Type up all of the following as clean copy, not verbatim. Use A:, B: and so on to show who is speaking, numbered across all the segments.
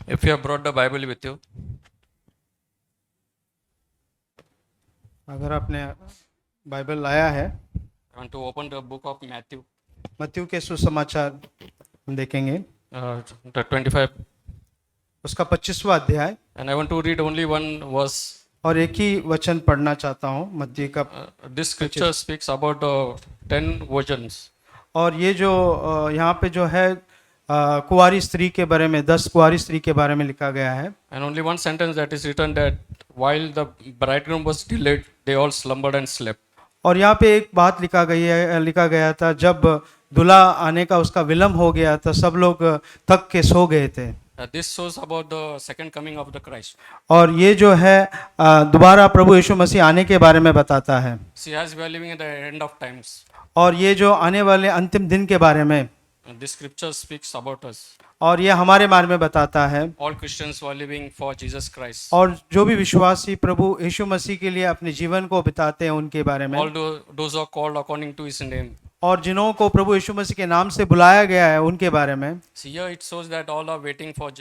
A: If you have brought the Bible with you,
B: अगर आपने Bible लाया है,
A: I want to open the book of Matthew,
B: मत्ती के सुसमाचार हम देखेंगे,
A: the 25,
B: उसका 25वां अध्याय,
A: and I want to read only one verse.
B: और एक ही वचन पढ़ना चाहता हूँ मत्ती का।
A: This scripture speaks about the 10 virgins.
B: और ये जो यहाँ पे जो है कुंवारी स्त्री के बारे में, 10 कुंवारी स्त्री के बारे में लिखा गया है।
A: And only one sentence that is written that while the bridegroom was delayed, they all slumbered and slept.
B: और यहाँ पे एक बात लिखा गया था, जब दूल्हा आने का उसका विलंब हो गया तो सब लोग थक के सो गए थे।
A: This shows about the second coming of the Christ.
B: और ये जो है दोबारा प्रभु यीशु मसीह आने के बारे में बताता है।
A: See, as we are living in the end of times,
B: और ये जो आने वाले अंतिम दिन के बारे में,
A: this scripture speaks about us.
B: और ये हमारे बारे में बताता है।
A: All Christians who are living for Jesus Christ.
B: और जो भी विश्वासी प्रभु यीशु मसीह के लिए अपने जीवन को बिताते हैं उनके बारे में।
A: All those who are called according to His name.
B: और जिन्हों को प्रभु यीशु मसीह के नाम से बुलाया गया है उनके बारे में।
A: See, here it shows that all are waiting for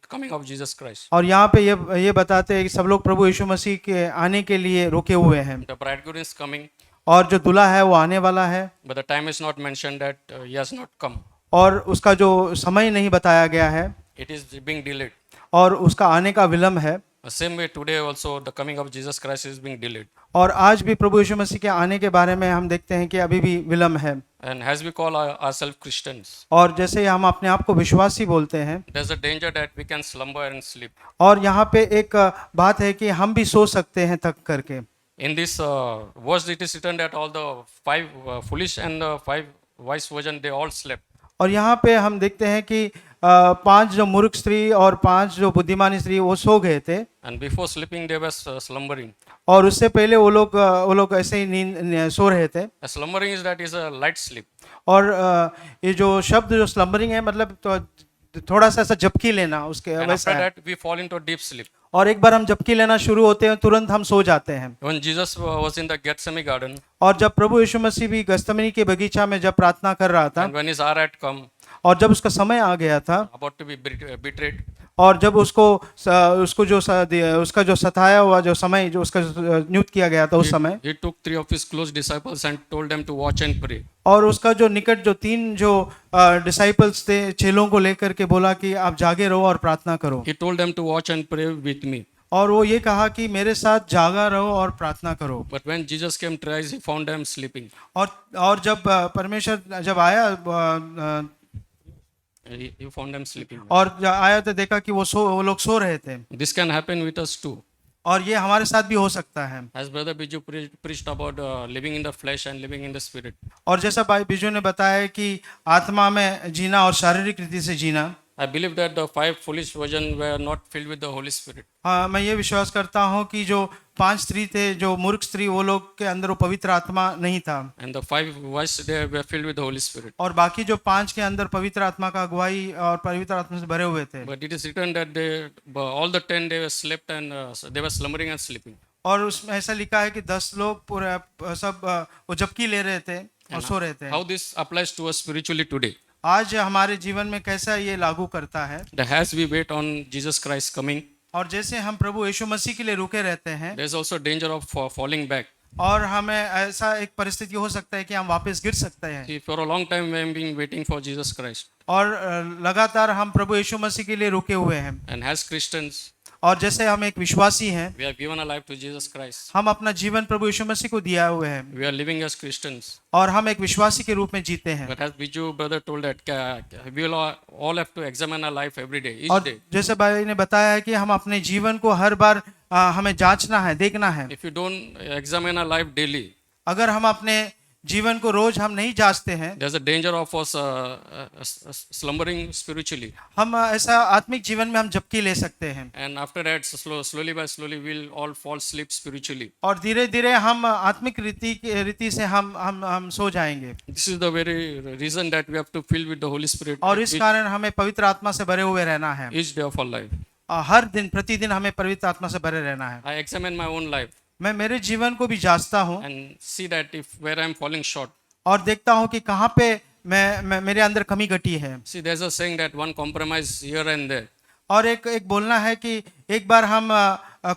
A: coming of Jesus Christ.
B: और यहाँ पे ये बताते हैं कि सब लोग प्रभु यीशु मसीह के आने के लिए रुके हुए हैं।
A: The bridegroom is coming,
B: और जो दूल्हा है वो आने वाला है,
A: but the time is not mentioned that he has not come.
B: और उसका जो समय नहीं बताया गया है,
A: It is being delayed.
B: और उसका आने का विलंब है।
A: The same way today also the coming of Jesus Christ is being delayed.
B: और आज भी प्रभु यीशु मसीह के आने के बारे में हम देखते हैं कि अभी भी विलंब है।
A: And as we call ourselves Christians,
B: और जैसे हम अपने आप को विश्वासी बोलते हैं,
A: there's a danger that we can slumber and sleep.
B: और यहाँ पे एक बात है कि हम भी सो सकते हैं थक करके।
A: In this verse it is written that all the five foolish and the five wise virgin they all slept.
B: और यहाँ पे हम देखते हैं कि 5 जो मूर्ख स्त्री और 5 जो बुद्धिमानी स्त्री वो सो गए थे।
A: And before sleeping they were slumbering.
B: और उससे पहले वो लोग ऐसे ही नींद सो रहे थे।
A: Slumbering is that is a light sleep.
B: और ये जो शब्द जो स्लम्बरिंग है, मतलब तो थोड़ा सा ऐसा झपकी लेना, उसके
A: And
B: वैसा
A: after
B: है।
A: that we fall into deep sleep.
B: और एक बार हम झपकी लेना शुरू होते हैं तुरंत हम सो जाते हैं।
A: When Jesus was in the Gethsemane garden,
B: और जब प्रभु यीशु मसीह भी गethsemane के बगीचा में जब प्रार्थना कर रहा था,
A: and when his hour had come,
B: और जब उसका समय आ गया था,
A: about to be betrayed,
B: और जब उसको उसका जो सताया हुआ जो समय जो उसका नियुक्त किया गया था उस समय,
A: he took 3 of his close disciples and told them to watch and pray.
B: और उसका जो निकट जो 3 जो डिसाइपल्स थे, चेलों को लेकर के बोला कि आप जागे रहो और प्रार्थना करो।
A: He told them to watch and pray with me.
B: और वो ये कहा कि मेरे साथ जागा रहो और प्रार्थना करो।
A: But when Jesus came twice, he found them sleeping.
B: और जब परमेश्वर जब आया
A: He found them sleeping.
B: और जब आया तो देखा कि वो लोग सो रहे थे।
A: This can happen with us too.
B: और ये हमारे साथ भी हो सकता है।
A: As Brother Biju preached about living in the flesh and living in the spirit.
B: और जैसा भाई बिजू ने बताया कि आत्मा में जीना और शारीरिक रीति से जीना,
A: I believe that the 5 foolish virgins were not filled with the Holy Spirit.
B: हाँ, मैं ये विश्वास करता हूँ कि जो 5 स्त्री थे, जो मूर्ख स्त्री, वो लोग के अंदर वो पवित्र आत्मा नहीं था।
A: And the 5 wise they were filled with the Holy Spirit.
B: और बाकी जो 5 के अंदर पवित्र आत्मा का अगुवाई और पवित्र आत्मा से भरे हुए थे।
A: But it is written that all the 10 they were slept and they were slumbering and sleeping.
B: और उसमें ऐसा लिखा है कि 10 लोग पूरा सब वो झपकी ले रहे थे और सो रहे थे।
A: How this applies to us spiritually today?
B: आज हमारे जीवन में कैसा ये लागू करता है?
A: That as we wait on Jesus Christ coming,
B: और जैसे हम प्रभु यीशु मसीह के लिए रुके रहते हैं,
A: there is also danger of falling back.
B: और हमें ऐसा एक परिस्थिति हो सकता है कि हम वापस गिर सकते हैं।
A: See, for a long time we have been waiting for Jesus Christ.
B: और लगातार हम प्रभु यीशु मसीह के लिए रुके हुए हैं।
A: And as Christians,
B: और जैसे हम एक विश्वासी हैं,
A: we have given our life to Jesus Christ.
B: हम अपना जीवन प्रभु यीशु मसीह को दिया हुए हैं,
A: We are living as Christians.
B: और हम एक विश्वासी के रूप में जीते हैं।
A: But as Biju brother told that we will all have to examine our life every day, each
B: और
A: day.
B: जैसे भाई ने बताया है कि हम अपने जीवन को हर बार हमें जांचना है, देखना है।
A: If you don't examine our life daily,
B: अगर हम अपने जीवन को रोज हम नहीं जांचते हैं,
A: there's a danger of us slumbering spiritually.
B: हम ऐसा आत्मिक जीवन में हम झपकी ले सकते हैं।
A: And after that, slowly by slowly, we'll all fall asleep spiritually.
B: और धीरे धीरे हम आत्मिक रीति से हम सो जाएंगे।
A: This is the very reason that we have to fill with the Holy Spirit
B: और इस कारण हमें पवित्र आत्मा से भरे हुए रहना है।
A: each day of our life.
B: हर दिन प्रतिदिन हमें पवित्र आत्मा से भरे रहना है।
A: I examine my own life
B: मैं मेरे जीवन को भी जांचता हूँ
A: and see that if where I am falling short.
B: और देखता हूँ कि कहाँ पे मैं मेरे अंदर कमी घटी है।
A: See, there's a saying that one compromise here and there.
B: और एक एक बोलना है कि एक बार हम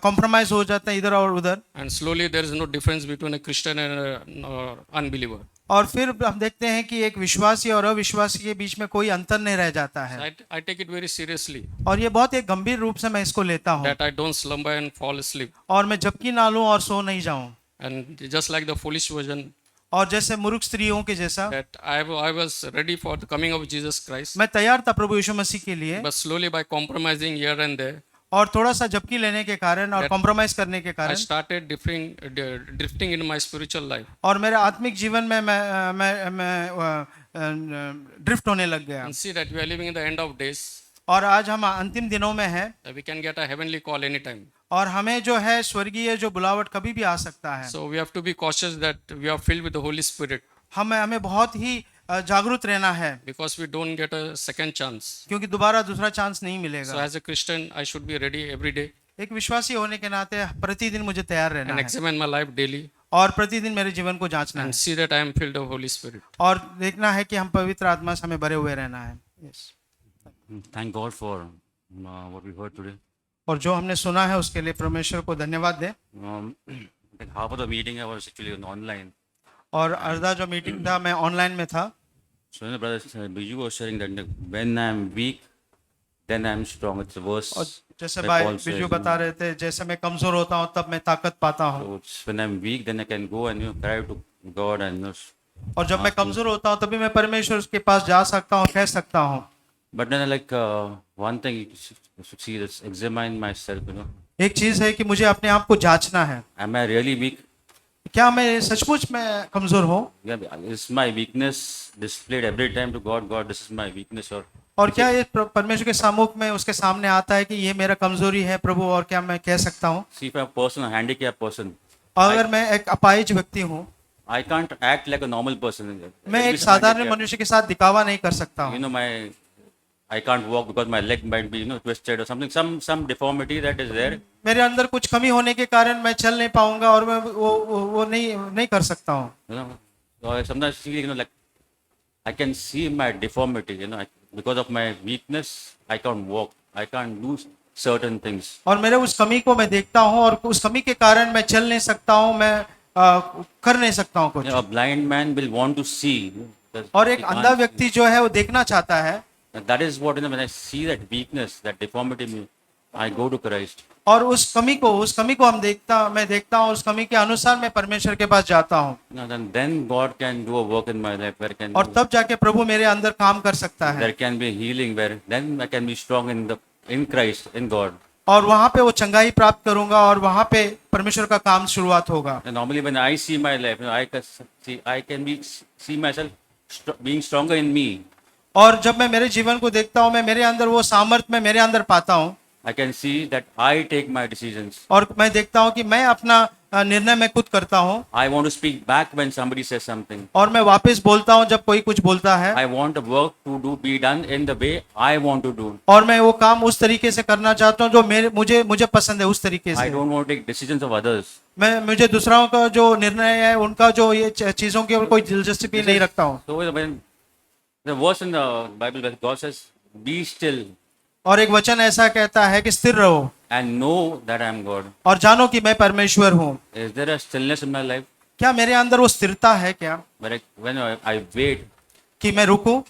B: कॉम्प्रोमाइज हो जाते हैं इधर और उधर,
A: and slowly there is no difference between a Christian and a unbeliever.
B: और फिर हम देखते हैं कि एक विश्वासी और अविश्वासी के बीच में कोई अंतर नहीं रह जाता
A: So
B: है।
A: I take it very seriously
B: और ये बहुत एक गंभीर रूप से मैं इसको लेता हूँ,
A: that I don't slumber and fall asleep.
B: और मैं झपकी ना लूं और सो नहीं जाऊं,
A: And just like the foolish version,
B: और जैसे मूर्ख स्त्रियों के जैसा
A: that I was ready for the coming of Jesus Christ,
B: मैं तैयार था प्रभु यीशु मसीह के लिए,
A: but slowly by compromising here and there,
B: और थोड़ा सा झपकी लेने के कारण और
A: That-
B: कॉम्प्रोमाइज करने के
A: I
B: कारण
A: started drifting in my spiritual life.
B: और मेरे आत्मिक जीवन में मैं ड्रिफ्ट होने लग गया।
A: And see that we are living in the end of days.
B: और आज हम अंतिम दिनों में हैं,
A: We can get a heavenly call anytime.
B: और हमें जो है स्वर्गीय जो बुलावट कभी भी आ सकता है।
A: So we have to be cautious that we are filled with the Holy Spirit,
B: हमें बहुत ही जागरूक रहना है,
A: because we don't get a second chance.
B: क्योंकि दोबारा दूसरा चांस नहीं
A: So
B: मिलेगा।
A: as a Christian, I should be ready every day
B: एक विश्वासी होने के नाते प्रतिदिन मुझे तैयार रहना
A: and
B: है,
A: examine my life daily
B: और प्रतिदिन मेरे जीवन को जांचना है,
A: and see that I am filled of Holy Spirit.
B: और देखना है कि हम पवित्र आत्मा से हमें भरे हुए रहना है। Yes.
C: Thank God for what we heard today.
B: और जो हमने सुना है उसके लिए परमेश्वर को धन्यवाद दें।
C: Like half of the meeting I was actually online.
B: और अर्धा जो मीटिंग था मैं ऑनलाइन में था,
C: So when the brother Biju was sharing that when I am weak, then I am strong. It's a verse.
B: और जैसे
C: that
B: भाई
C: Paul says,
B: बिजू बता रहे थे, जैसे मैं कमजोर होता हूँ तब मैं ताकत पाता हूँ,
C: So it's when I'm weak, then I can go and cry to God and
B: और जब मैं कमजोर होता हूँ तभी मैं परमेश्वर के पास जा सकता हूँ, कह सकता हूँ।
C: But then like one thing you should see is examine myself.
B: एक चीज है कि मुझे अपने आप को जांचना है,
C: Am I really weak?
B: क्या मैं सचमुच में कमजोर हूँ,
C: Yeah, is my weakness displayed every time to God? God, this is my weakness,
B: और क्या ये परमेश्वर के सामुख में उसके सामने आता है कि ये मेरा कमजोरी है प्रभु, और क्या मैं कह सकता हूँ।
C: see if I'm a person, a handicapped person,
B: अगर मैं एक अपाहिज व्यक्ति हूँ,
C: I can't act like a normal person.
B: मैं एक साधारण मनुष्य के साथ दिखावा नहीं कर सकता हूँ।
C: I can't walk because my leg might be twisted or something, some deformity that is there.
B: मेरे अंदर कुछ कमी होने के कारण मैं चल नहीं पाऊंगा, और मैं वो नहीं कर सकता हूँ।
C: So I sometimes feel like I can see my deformity. Because of my weakness, I can't walk. I can't do certain things.
B: और मेरे उस कमी को मैं देखता हूँ, और उस कमी के कारण मैं चल नहीं सकता हूँ, मैं कर नहीं सकता हूँ कुछ।
C: A blind man will want to see.
B: और एक अंधा व्यक्ति जो है वो देखना चाहता है,
C: That is what when I see that weakness, that deformity in me, I go to Christ.
B: और उस कमी को मैं देखता हूँ, उस कमी के अनुसार मैं परमेश्वर के पास जाता हूँ,
C: Then God can do a work in my life where
B: और तब जाके प्रभु मेरे अंदर काम कर सकता है,
C: there can be healing, where then I can be strong in Christ, in God.
B: और वहाँ पे वो चंगाई प्राप्त करूंगा, और वहाँ पे परमेश्वर का काम शुरुआत होगा।
C: And normally when I see my life, I can see myself being stronger in me.
B: और जब मैं मेरे जीवन को देखता हूँ, मैं मेरे अंदर वो सामर्थ्य मैं मेरे अंदर पाता हूँ,
C: I can see that I take my decisions.
B: और मैं देखता हूँ कि मैं अपना निर्णय मैं खुद करता हूँ,
C: I want to speak back when somebody says something.
B: और मैं वापस बोलता हूँ जब कोई कुछ बोलता है,
C: I want the work to be done in the way I want to do.
B: और मैं वो काम उस तरीके से करना चाहता हूँ जो मुझे पसंद है, उस तरीके
C: I
B: से।
C: don't want to take decisions of others.
B: मुझे दूसरों का जो निर्णय है उनका जो ये चीजों की कोई दिलचस्पी नहीं रखता हूँ।
C: So when the verse in the Bible where God says, "Be still
B: और एक वचन ऐसा कहता है कि स्थिर रहो
C: and know that I am God."
B: और जानो कि मैं परमेश्वर हूँ।
C: Is there a stillness in my life
B: क्या मेरे अंदर वो स्थिरता है क्या,
C: when I wait?
B: कि मैं रुकूं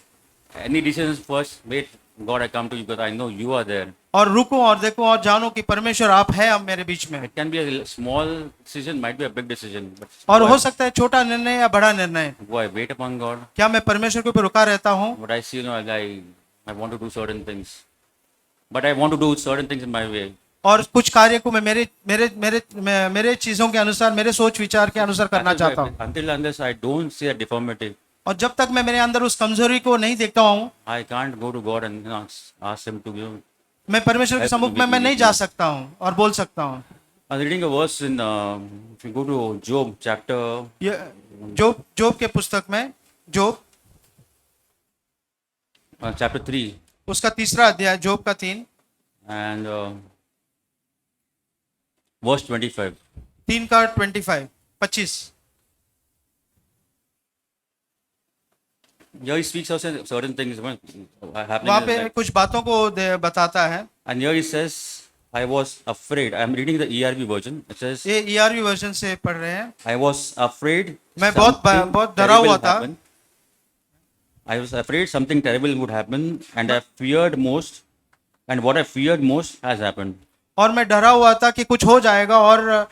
C: Any decisions first, wait, God, I come to you because I know you are there.
B: और रुकूं और देखूं और जानो कि परमेश्वर आप है अब मेरे बीच में।
C: It can be a small decision, might be a big decision. But
B: और हो सकता है छोटा निर्णय या बड़ा निर्णय।
C: do I wait upon God?
B: क्या मैं परमेश्वर के ऊपर रुका रहता हूँ?
C: But I see, I want to do certain things. But I want to do certain things in my way.
B: और कुछ कार्य को मैं मेरे चीजों के अनुसार, मेरे सोच विचार के अनुसार करना चाहता हूँ।
C: Until unless I don't see a deformity,
B: और जब तक मैं मेरे अंदर उस कमजोरी को नहीं देखता हूँ,
C: I can't go to God and ask Him to give.
B: मैं परमेश्वर के सम्मुख में मैं नहीं जा सकता हूँ और बोल सकता हूँ।
C: I was reading a verse in, if you go to Job chapter,
B: जोब के पुस्तक में, जोब
C: chapter 3,
B: उसका 3रा अध्याय, जोब का 3
C: and verse 25.
B: 3 का 25।
C: here he speaks also certain things happening.
B: वहाँ
C: in his
B: पे
C: life.
B: कुछ बातों को बताता है.
C: And here he says, I was afraid. I'm reading the ERV version. It says,
B: ये ERV वर्जन से पढ़ रहे हैं.
C: I was afraid.
B: मैं बहुत
C: something
B: डरा हुआ
C: terrible
B: था.
C: happened. I was afraid something terrible would happen, and I feared most. And what I feared most has happened.
B: और मैं डरा हुआ था कि कुछ हो जाएगा और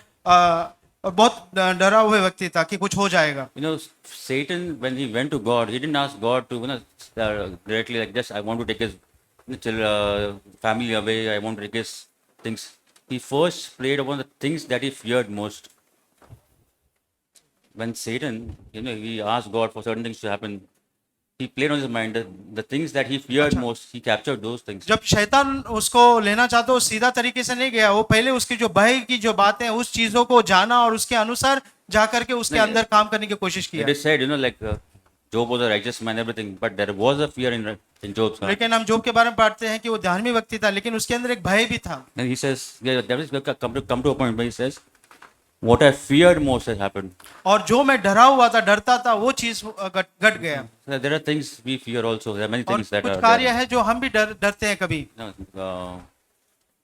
B: बहुत डरा हुए व्यक्ति था कि कुछ हो जाएगा.
C: You know, Satan, when he went to God, he didn't ask God to, directly like, just I want to take his family away. I want to take his things. He first prayed upon the things that he feared most. When Satan, he asked God for certain things to happen, he played on his mind the things that he feared most. He captured those things.
B: जब शैतान उसको लेना चाहता वो सीधा तरीके से नहीं गया. वो पहले उसकी जो भय की जो बातें हैं उस चीजों को जाना और उसके अनुसार जा करके उसके
C: नहीं,
B: अंदर काम करने की कोशिश किया.
C: It is said, like Job was a righteous man, everything, but there was a fear in Job's heart.
B: लेकिन हम जोब के बारे में पढ़ते हैं कि वो धार्मिक व्यक्ति था लेकिन उसके अंदर एक भय भी था.
C: And he says, that is come to a point where he says, what I feared most has happened.
B: और जो मैं डरा हुआ था डरता था वो चीज घट गया.
C: So there are things we fear also. There are many
B: और
C: things that
B: कुछ
C: are
B: कार्य
C: there.
B: है जो हम भी डरते हैं कभी.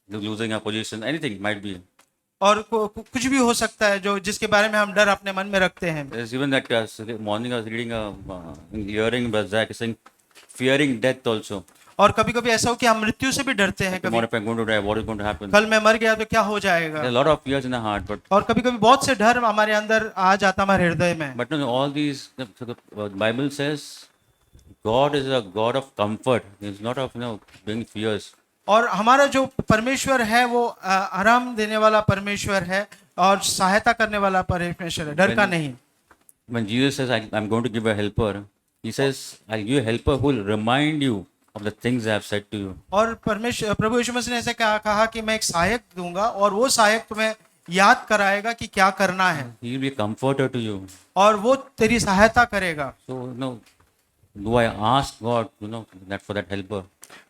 C: Losing a position, anything might be.
B: और कुछ भी हो सकता है जो जिसके बारे में हम डर अपने मन में रखते हैं.
C: There's even that morning I was reading hearing Zach saying, fearing death also.
B: और कभी कभी ऐसा हो कि हम मृत्यु से भी डरते हैं. कभी
C: Tomorrow if I'm going to die, what is going to happen?
B: कल मैं मर गया तो क्या हो जाएगा.
C: There are a lot of fears in the heart, but
B: और कभी कभी बहुत से डर हमारे अंदर आ जाता हमारे हृदय में.
C: but no, all these the Bible says God is a God of comfort. He's not of being fears.
B: और हमारा जो परमेश्वर है वो आराम देने वाला परमेश्वर है और सहायता करने वाला परमेश्वर है. डर का नहीं.
C: When Jesus says I'm going to give a helper, he says I'll give a helper who will remind you of the things I have said to you.
B: और परमेश्वर प्रभु यीशु मसीह ने ऐसे कहा कि मैं एक सहायक दूंगा और वो सहायक तुम्हें याद कराएगा कि क्या करना है.
C: He will be a comforter to you.
B: और वो तेरी सहायता करेगा.
C: So do I ask God that for that helper?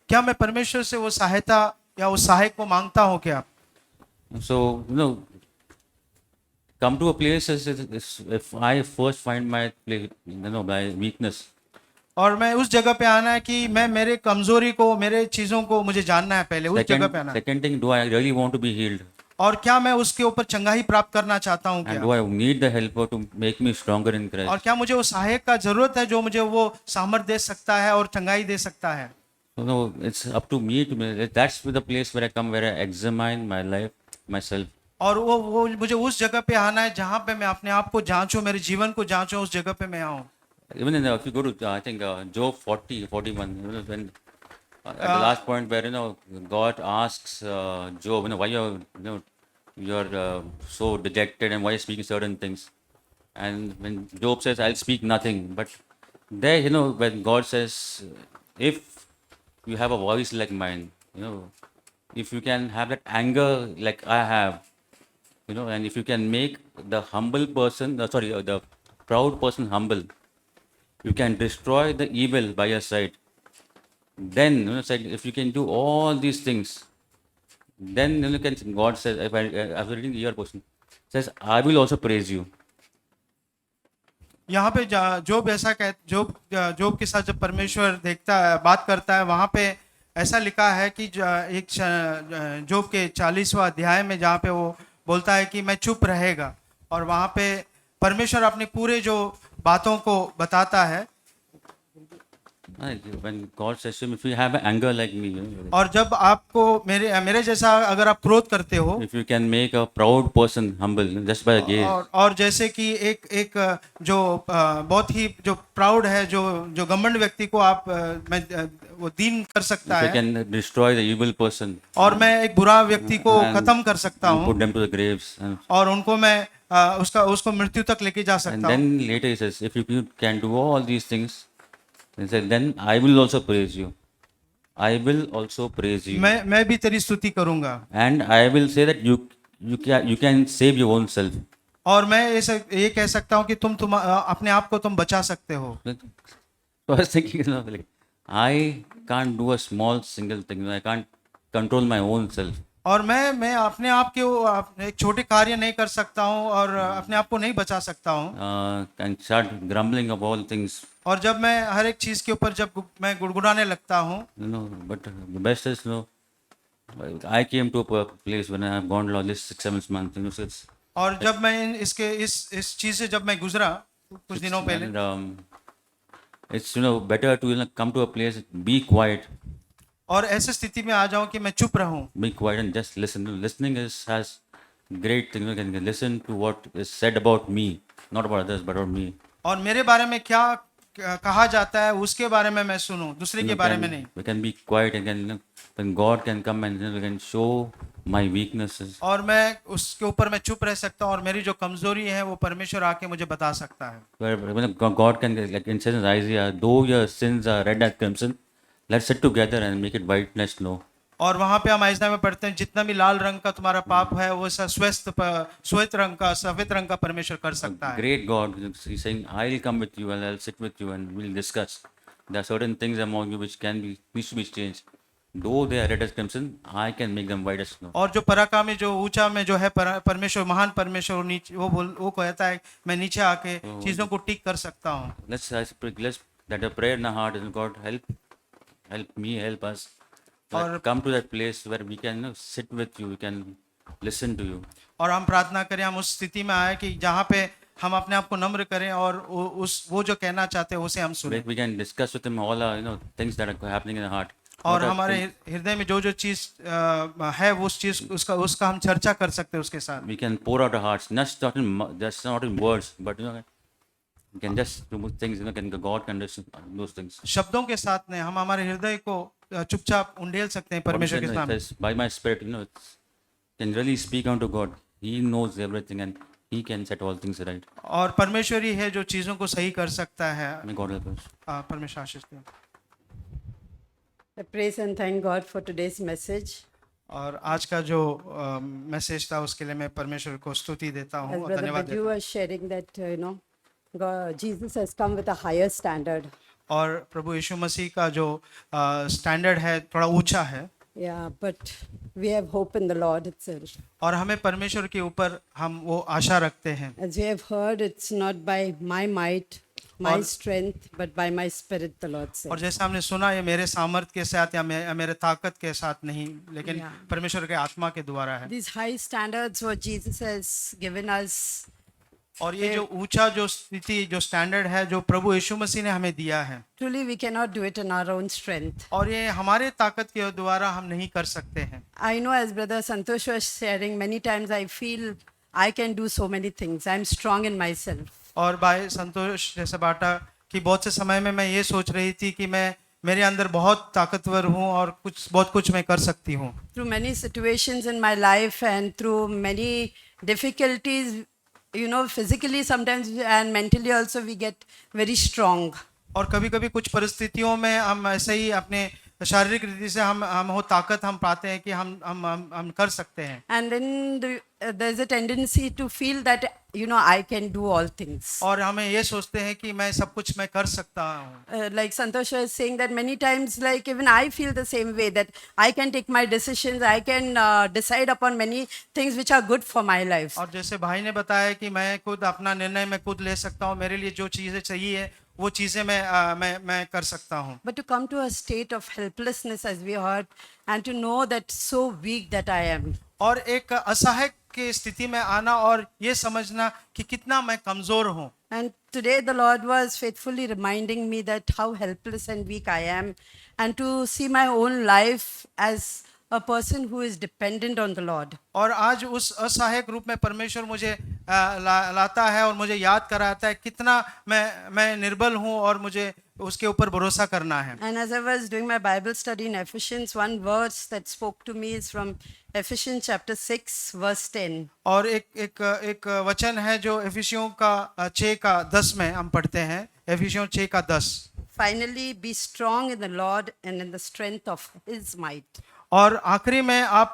B: क्या मैं परमेश्वर से वो सहायता या उस सहायक को मांगता हूँ क्या?
C: So come to a place if I first find my place, my weakness.
B: और मैं उस जगह पे आना है कि मैं मेरे कमजोरी को मेरे चीजों को मुझे जानना है पहले उस जगह पे आना है.
C: Second thing, do I really want to be healed?
B: और क्या मैं उसके ऊपर चंगाई प्राप्त करना चाहता हूँ
C: And
B: क्या?
C: do I need the helper to make me stronger in Christ?
B: और क्या मुझे वो सहायक का जरूरत है जो मुझे वो सामर्थ्य दे सकता है और चंगाई दे सकता है?
C: So it's up to me that's the place where I come, where I examine my life, myself.
B: और वो मुझे उस जगह पे आना है जहाँ पे मैं अपने आप को जांचूं, मेरे जीवन को जांचूं, उस जगह पे मैं आऊँ.
C: Even if you go to I think Job 40:41, when at the last point where God asks Job, why you're so dejected and why you're speaking certain things, and when Job says I'll speak nothing, but there when God says if you have a voice like mine, if you can have that anger like I have, and if you can make the humble person, the proud person humble, you can destroy the evil by your side. Then, if you can do all these things, then God says, if I was reading your portion, says, I will also praise you.
B: यहाँ पे जोब ऐसा जोब के साथ जब परमेश्वर देखता है बात करता है वहाँ पे ऐसा लिखा है कि एक जोब के 40वां अध्याय में जहाँ पे वो बोलता है कि मैं चुप रहेगा और वहाँ पे परमेश्वर अपनी पूरे जो बातों को बताता है.
C: When God says to him, if you have anger like me,
B: और जब आपको मेरे जैसा अगर आप क्रोध करते हो,
C: if you can make a proud person humble just by a gaze,
B: और जैसे कि एक जो बहुत ही जो प्राउड है जो घमंड व्यक्ति को आप वो दीन कर सकता
C: if
B: है,
C: you can destroy the evil person,
B: और मैं एक बुरा व्यक्ति को खत्म कर सकता
C: and put
B: हूँ
C: them to the graves,
B: और उनको मैं उसको मृत्यु तक लेके जा
C: and
B: सकता हूँ.
C: then later he says, if you can do all these things, he said, then I will also praise you. I will also praise you.
B: मैं भी तेरी स्तुति करूंगा.
C: And I will say that you can save your own self.
B: और मैं ये कह सकता हूँ कि तुम अपने आप को तुम बचा सकते हो.
C: So I was thinking, like, I can't do a small single thing. I can't control my own self.
B: और मैं अपने आप के एक छोटे कार्य नहीं कर सकता हूँ और अपने आप को नहीं बचा सकता हूँ।
C: and start grumbling of all things,
B: और जब मैं हर एक चीज़ के ऊपर जब मैं गुड़गुड़ाने लगता हूँ,
C: you know. But the best is, you know, I came to a place when I have gone to this 6-7 months, you know, so it's,
B: और जब मैं इस चीज़ से जब मैं गुजरा कुछ दिनों पहले,
C: and it's, you know, better to, you know, come to a place, be quiet,
B: और ऐसी स्थिति में आ जाऊं कि मैं चुप रहूं
C: be quiet and just listen. Listening has great thing. You can listen to what is said about me, not about others, but about me.
B: और मेरे बारे में क्या कहा जाता है उसके बारे में मैं सुनूं, दूसरे के बारे में नहीं।
C: We can be quiet and can, you know, when God can come and, you know, can show my weaknesses.
B: और मैं उसके ऊपर मैं चुप रह सकता हूं और मेरी जो कमजोरी है वो परमेश्वर आके मुझे बता सकता है।
C: Where God can, like in says in Isaiah, though your sins are red as crimson, let's sit together and make it white as snow.
B: और वहां पे हम आइज़ा में पढ़ते हैं जितना भी लाल रंग का तुम्हारा पाप है वो श्वेत रंग का सफेद रंग का परमेश्वर कर सकता है।
C: Great God, He's saying, I'll come with you and I'll sit with you and we'll discuss. There are certain things among you which needs to be changed. Though they are red as crimson, I can make them white as snow.
B: और जो पराकामी जो ऊंचा में जो है परमेश्वर महान परमेश्वर नीचे वो कहता है मैं नीचे आके चीजों को ठीक कर सकता हूँ।
C: Let's that a prayer in our heart is, God, help me, help us.
B: और
C: Come to that place where we can, you know, sit with you, we can listen to you.
B: और हम प्रार्थना करें, हम उस स्थिति में आए कि जहाँ पे हम अपने आप को नम्र करें और वो जो कहना चाहते हैं उसे हम सुनें।
C: We can discuss with him all our, you know, things that are happening in our heart.
B: और हमारे हृदय में जो चीज है वो उस चीज उसका हम चर्चा कर सकते हैं उसके साथ।
C: We can pour out our hearts, just not in words, but, you know, we can just do things, you know, God can listen those things.
B: शब्दों के साथ नहीं, हम हमारे हृदय को चुपचाप उंडेल सकते हैं परमेश्वर के सामने।
C: By my spirit, you know, can really speak unto God. He knows everything and He can set all things right.
B: और परमेश्वर ही है जो चीजों को सही कर सकता है।
C: May God help us.
B: परमेश्वर आशीष दे।
D: I praise and thank God for today's message.
B: और आज का जो मैसेज था उसके लिए मैं परमेश्वर को स्तुति देता
D: As
B: हूँ और
D: Brother
B: धन्यवाद
D: Baju
B: देता हूँ।
D: was sharing that, God, Jesus has come with a higher standard.
B: और प्रभु यीशु मसीह का जो स्टैंडर्ड है थोड़ा ऊंचा है।
D: Yeah, but we have hope in the Lord itself.
B: और हमें परमेश्वर के ऊपर हम वो आशा रखते हैं।
D: As we have heard, it's not by my might, my
B: और-
D: strength, but by my spirit, the Lord said.
B: और जैसे हमने सुना ये मेरे सामर्थ के साथ या मेरे ताकत के साथ नहीं, लेकिन
D: Yeah.
B: परमेश्वर के आत्मा के द्वारा है।
D: These high standards what Jesus has given us,
B: और ये जो ऊंचा जो स्थिति जो स्टैंडर्ड है जो प्रभु यीशु मसीह ने हमें दिया है,
D: truly we cannot do it in our own strength.
B: और ये हमारे ताकत के द्वारा हम नहीं कर सकते हैं।
D: I know, as Brother Santosh was sharing, many times I feel I can do so many things. I'm strong in myself.
B: और भाई संतोष जैसे बाटा कि बहुत से समय में मैं ये सोच रही थी कि मैं मेरे अंदर बहुत ताकतवर हूँ और बहुत कुछ मैं कर सकती हूँ।
D: Through many situations in my life and through many difficulties, physically sometimes and mentally also we get very strong.
B: और कभी-कभी कुछ परिस्थितियों में हम ऐसे ही अपने शारीरिक रीति से हम वो ताकत हम पाते हैं कि हम कर सकते हैं।
D: And then there's a tendency to feel that I can do all things.
B: और हमें ये सोचते हैं कि मैं सब कुछ मैं कर सकता हूँ।
D: Like Santosh was saying that many times, like even I feel the same way, that I can take my decisions, I can decide upon many things which are good for my life.
B: और जैसे भाई ने बताया कि मैं खुद अपना निर्णय मैं खुद ले सकता हूँ, मेरे लिए जो चीज़ें चाहिए है वो चीज़ें मैं कर सकता हूँ।
D: But to come to a state of helplessness, as we heard, and to know that so weak that I am.
B: और एक असहाय की स्थिति में आना और ये समझना कि कितना मैं कमजोर हूँ।
D: And today the Lord was faithfully reminding me that how helpless and weak I am, and to see my own life as a person who is dependent on the Lord.
B: और आज उस असहायक रूप में परमेश्वर मुझे लाता है और मुझे याद कराता है कितना मैं निर्बल हूँ और मुझे उसके ऊपर भरोसा करना है।
D: And as I was doing my Bible study in Ephesians, one verse that spoke to me is from Ephesians chapter 6 verse 10.
B: और एक वचन है जो एफिसियों का 6:10 में हम पढ़ते हैं। एफिसियों 6:10।
D: Finally, be strong in the Lord and in the strength of His might.
B: और आखिरी में आप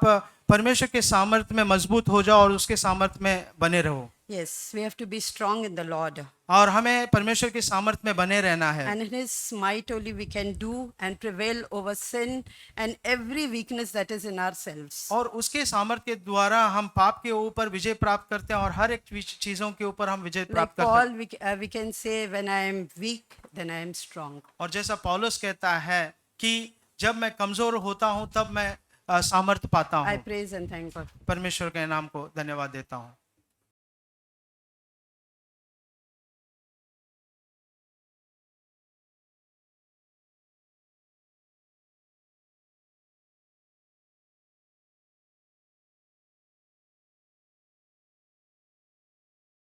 B: परमेश्वर के सामर्थ्य में मजबूत हो जाओ और उसके सामर्थ्य में बने रहो।
D: Yes, we have to be strong in the Lord.
B: और हमें परमेश्वर के सामर्थ्य में बने रहना है।
D: And in His might only we can do and prevail over sin and every weakness that is in ourselves.
B: और उसके सामर्थ्य के द्वारा हम पाप के ऊपर विजय प्राप्त करते हैं और हर एक चीजों के ऊपर हम विजय
D: Like
B: प्राप्त करते हैं।
D: Paul, we can say, when I am weak, then I am strong.
B: और जैसा पौलुस कहता है कि जब मैं कमजोर होता हूँ तब मैं सामर्थ्य पाता
D: I
B: हूँ।
D: praise and thank God.
B: परमेश्वर के नाम को धन्यवाद देता हूँ।